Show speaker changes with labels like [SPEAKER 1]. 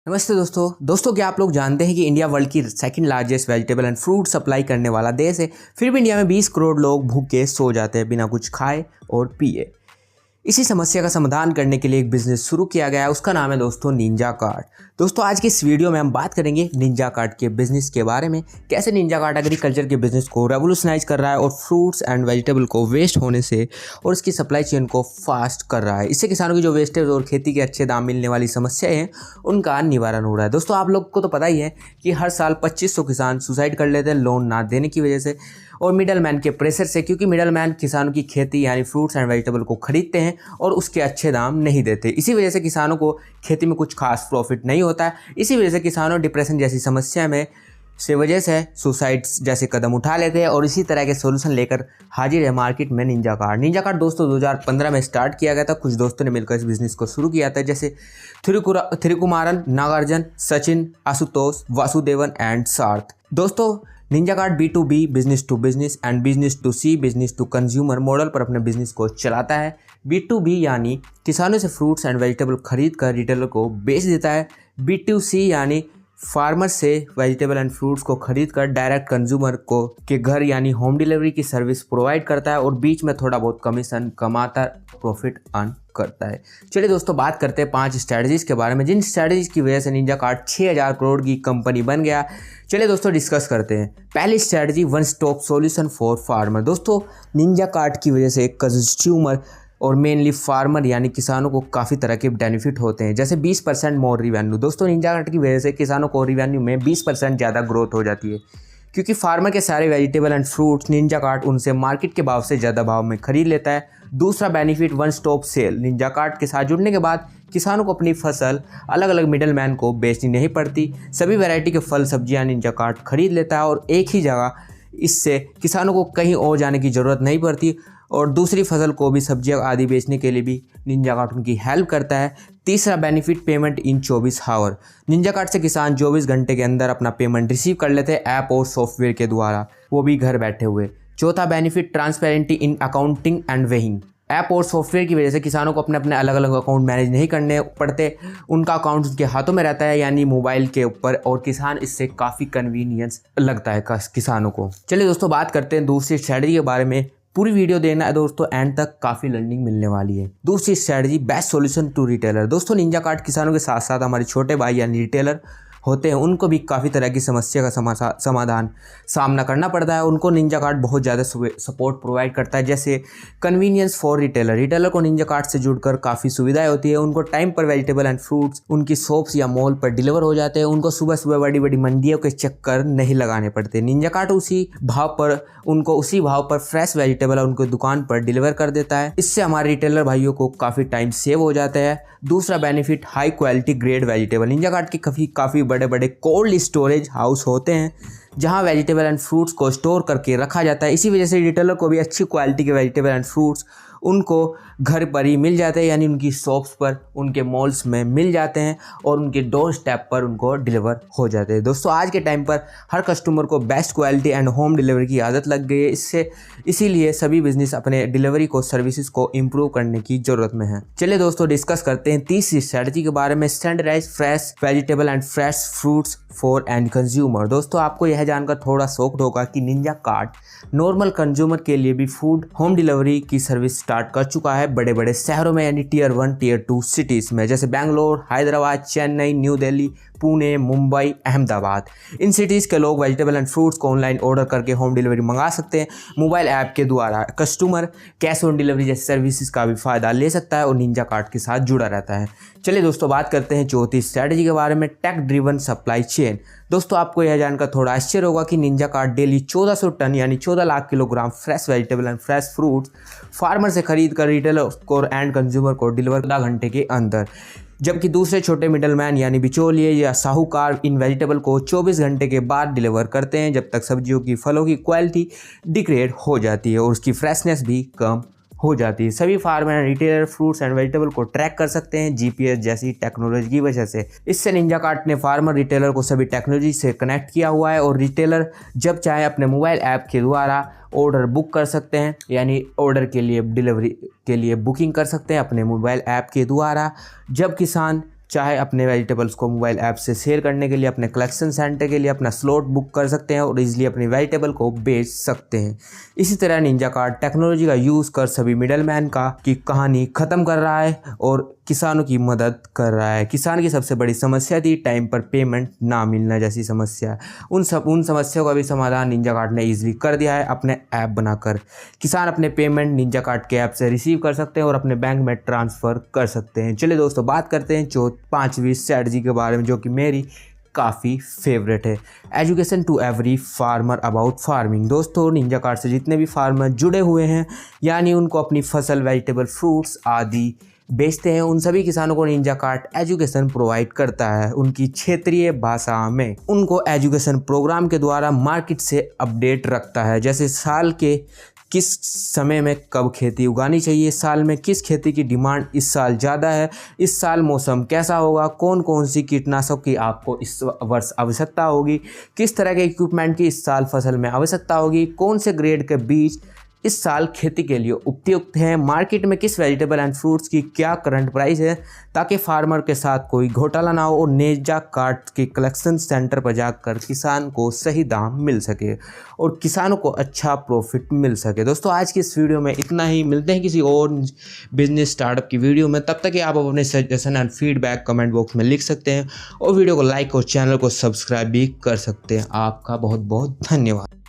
[SPEAKER 1] नमस्ते दोस्तों क्या आप लोग जानते हैं कि इंडिया वर्ल्ड की second largest vegetable and fruit supply करने वाला देश है। फिर भी इंडिया में 20 करोड़ लोग भूखे सो जाते हैं बिना कुछ खाए और पिए। इसी समस्या का समाधान करने के लिए एक बिजनेस शुरू किया गया है, उसका नाम है दोस्तों निंजा कार्ट। दोस्तों आज की इस वीडियो में हम बात करेंगे निंजा कार्ट के बिजनेस के बारे में, कैसे निंजा कार्ट एग्रीकल्चर के बिजनेस को रेवोल्यूशनाइज कर रहा है और फ्रूट्स एंड वेजिटेबल को वेस्ट होने से और इसकी सप्लाई चेन को फास्ट कर रहा है। इससे किसानों की जो वेस्टेज और खेती के अच्छे दाम मिलने वाली समस्याएं हैं उनका निवारण हो रहा है। दोस्तों आप लोग को तो पता ही है कि हर साल 2500 किसान सुसाइड कर लेते हैं लोन ना देने की वजह से और मिडल मैन के प्रेशर से, क्योंकि मिडल मैन किसानों की खेती यानी फ्रूट्स एंड वेजिटेबल को खरीदते हैं और उसके अच्छे दाम नहीं देते। इसी वजह से किसानों को खेती में कुछ खास प्रॉफिट नहीं होता है। इसी वजह से किसानों डिप्रेशन जैसी समस्या में वजह से सुसाइड्स जैसे कदम उठा लेते हैं और इसी तरह के सोल्यूशन लेकर हाजिर है मार्केट में निंजा कार्ट दोस्तों 2015 में स्टार्ट किया गया था। कुछ दोस्तों ने मिलकर इस बिजनेस को शुरू किया था, जैसे थिरुकुमारन, नागार्जुन, सचिन, आशुतोष, वासुदेवन एंड सार्थ। दोस्तों Ninja Cart B2B business to business and business to C business to consumer model पर अपने बिजनेस को चलाता है। B2B यानी किसानों से फ्रूट्स एंड वेजिटेबल खरीद कर रिटेलर को बेच देता है। B2C यानी फार्मर से वेजिटेबल एंड फ्रूट्स को खरीद कर डायरेक्ट कंज्यूमर को के घर यानी होम डिलीवरी की सर्विस प्रोवाइड करता है और बीच में थोड़ा बहुत कमीशन कमाता प्रॉफिट अर्न करता है। चलिए दोस्तों बात करते हैं 5 स्ट्रैटेजीज के बारे में, जिन स्ट्रैटेजीज की वजह से निंजा कार्ट 6000 करोड़ की कंपनी बन गया। चलिए दोस्तों डिस्कस करते हैं। पहली strategy, one stop solution for farmer. दोस्तों निंजा कार्ट की वजह से कंज्यूमर और मेनली फार्मर यानी किसानों को काफ़ी तरह के बेनिफिट होते हैं, जैसे 20% मोर रिवेन्यू। दोस्तों निंजा कार्ट की वजह से किसानों को रिवेन्यू में 20% ज़्यादा ग्रोथ हो जाती है, क्योंकि फार्मर के सारे vegetable and fruits Ninja cart उनसे मार्केट के भाव से ज़्यादा भाव में खरीद लेता है। दूसरा benefit, one stop sale. Ninja Cart के साथ जुड़ने के बाद किसानों को अपनी फसल अलग अलग मिडल मैन को बेचनी नहीं पड़ती। सभी वैरायटी के फल सब्जियां निंजा कार्ट खरीद लेता है और एक ही जगह। इससे किसानों को कहीं और जाने की ज़रूरत नहीं पड़ती और दूसरी फसल को भी सब्जियां आदि बेचने के लिए भी निंजा कार्ट उनकी हेल्प करता है। तीसरा benefit, payment in 24 hour. Ninja Cart से किसान 24 घंटे के अंदर अपना पेमेंट रिसीव कर लेते हैं ऐप और सॉफ्टवेयर के द्वारा, वो भी घर बैठे हुए। चौथा benefit, transparency in accounting and weighing. App और सॉफ्टवेयर की वजह से किसानों को अपने अपने अलग अलग अकाउंट मैनेज नहीं करने पड़ते, उनका अकाउंट उनके हाथों में रहता है यानी मोबाइल के ऊपर, और किसान इससे काफ़ी कन्वीनियंस लगता है किसानों को। चलिए दोस्तों बात करते हैं दूसरी स्ट्रैटेजी के बारे में। पूरी वीडियो देखना है दोस्तों, एंड तक काफ़ी लर्निंग मिलने वाली है। दूसरी strategy, best solution to retailer. दोस्तों निंजा कार्ट किसानों के साथ साथ हमारे छोटे भाई यानी रिटेलर होते हैं, उनको भी काफ़ी तरह की समस्या का समाधान सामना करना पड़ता है। उनको निंजा कार्ट बहुत ज़्यादा सपोर्ट प्रोवाइड करता है, जैसे कन्वीनियंस फॉर रिटेलर को निंजा कार्ट से जुड़कर काफ़ी सुविधाएं होती है। उनको टाइम पर वेजिटेबल एंड फ्रूट्स उनकी शॉप्स या मॉल पर डिलीवर हो जाते हैं। उनको सुबह सुबह बड़ी बड़ी मंडियों के चक्कर नहीं लगाने पड़ते। निंजा कार्ट उसी भाव पर फ्रेश वेजिटेबल उनको दुकान पर डिलीवर कर देता है। इससे हमारे रिटेलर भाइयों को काफ़ी टाइम सेव हो जाता है। दूसरा benefit, high quality grade vegetable. Ninja Cart के काफ़ी बड़े बड़े कोल्ड स्टोरेज हाउस होते हैं जहां वेजिटेबल एंड फ्रूट्स को स्टोर करके रखा जाता है। इसी वजह से रिटेलर को भी अच्छी क्वालिटी के वेजिटेबल एंड फ्रूट्स उनको घर पर ही मिल जाते हैं, यानी उनकी शॉप्स पर, उनके मॉल्स में मिल जाते हैं और उनके डोर स्टेप पर उनको डिलीवर हो जाते हैं। दोस्तों आज के टाइम पर हर कस्टमर को best quality and home delivery की आदत लग गई है। इसीलिए सभी बिजनेस अपने डिलीवरी को, सर्विसेज को इम्प्रूव करने की ज़रूरत में है। चलिए दोस्तों डिस्कस करते हैं तीसरी स्ट्रैटेजी के बारे में, standardise fresh vegetable and fresh fruits for end consumer. दोस्तों आपको यह जानकर थोड़ा शॉक्ड होगा कि निंजा कार्ट नॉर्मल कंज्यूमर के लिए भी फूड होम डिलीवरी की सर्विस स्टार्ट कर चुका है बड़े बड़े शहरों में, यानी टियर 1 टियर 2 सिटीज़ में, जैसे Bangalore, Hyderabad, Chennai, new Delhi, Pune, Mumbai, Ahmedabad. In cities के लोग वेजिटेबल एंड फ्रूट्स को ऑनलाइन ऑर्डर करके होम डिलीवरी मंगा सकते हैं मोबाइल ऐप के द्वारा। कस्टमर कैश ऑन डिलीवरी जैसे सर्विसेज का भी फ़ायदा ले सकता है और निंजा कार्ट के साथ जुड़ा रहता है। चलिए दोस्तों बात करते हैं चौथी स्ट्रैटेजी के बारे में, टेक ड्रिवन सप्लाई चेन। दोस्तों आपको यह जानकर थोड़ा आश्चर्य होगा कि निंजा कार्ट डेली 1400 टन यानी 14 lakh kilogram fresh vegetable and fresh fruits farmer से खरीद कर रिटेलर को एंड कंज्यूमर को डिलीवर 14 घंटे के अंदर, जबकि दूसरे छोटे मिडलमैन यानी बिचौलिए या साहूकार इन वेजिटेबल को 24 घंटे के बाद डिलीवर करते हैं, जब तक सब्जियों की फलों की क्वालिटी डिग्रेड हो जाती है और उसकी फ्रेशनेस भी कम हो जाती है। सभी farmer and retailer fruits and vegetable को ट्रैक कर सकते हैं जीपीएस जैसी टेक्नोलॉजी की वजह से। इससे निंजा कार्ट ने फार्मर रिटेलर को सभी टेक्नोलॉजी से कनेक्ट किया हुआ है और रिटेलर जब चाहे अपने मोबाइल ऐप के द्वारा ऑर्डर बुक कर सकते हैं, यानी ऑर्डर के लिए डिलीवरी के लिए बुकिंग कर सकते हैं अपने मोबाइल ऐप के द्वारा। जब किसान चाहे अपने वेजिटेबल्स को मोबाइल ऐप से शेयर करने के लिए, अपने कलेक्शन सेंटर के लिए अपना स्लॉट बुक कर सकते हैं और इजीली अपनी वेजिटेबल को बेच सकते हैं। इसी तरह निंजा कार्ट टेक्नोलॉजी का यूज़ कर सभी मिडलमैन की कहानी ख़त्म कर रहा है और किसानों की मदद कर रहा है। किसान की सबसे बड़ी समस्या थी टाइम पर पेमेंट ना मिलना जैसी समस्या। उन समस्याओं का भी समाधान निंजा कार्ट ने ईजिली कर दिया है अपने ऐप बनाकर। किसान अपने पेमेंट निंजा कार्ट के ऐप से रिसीव कर सकते हैं और अपने बैंक में ट्रांसफ़र कर सकते हैं। चलिए दोस्तों, बात करते हैं 5वीं स्ट्रैटेजी के बारे में, जो कि मेरी काफ़ी फेवरेट है। Education to every farmer about farming. दोस्तों, निंजा कार्ट से जितने भी फार्मर जुड़े हुए हैं, यानी उनको अपनी फसल, वेजिटेबल, फ्रूट्स आदि बेचते हैं, उन सभी किसानों को निंजा कार्ट एजुकेशन प्रोवाइड करता है उनकी क्षेत्रीय भाषा में। उनको एजुकेशन प्रोग्राम के द्वारा मार्केट से अपडेट रखता है, जैसे साल के किस समय में कब खेती उगानी चाहिए, साल में किस खेती की डिमांड इस साल ज़्यादा है, इस साल मौसम कैसा होगा, कौन कौन सी कीटनाशक की आपको इस वर्ष आवश्यकता होगी, किस तरह के इक्विपमेंट की इस साल फसल में आवश्यकता होगी, कौन से ग्रेड के बीज इस साल खेती के लिए उपयुक्त हैं, मार्केट में किस वेजिटेबल एंड फ्रूट्स की क्या करंट प्राइस है, ताकि फार्मर के साथ कोई घोटाला ना हो और निंजा कार्ट के कलेक्शन सेंटर पर जाकर किसान को सही दाम मिल सके और किसानों को अच्छा प्रॉफिट मिल सके। दोस्तों, आज की इस वीडियो में इतना ही। मिलते हैं किसी और बिजनेस स्टार्टअप की वीडियो में। तब तक आप अपने suggestion and feedback comment box में लिख सकते हैं और वीडियो को लाइक और चैनल को सब्सक्राइब भी कर सकते हैं। आपका बहुत बहुत धन्यवाद।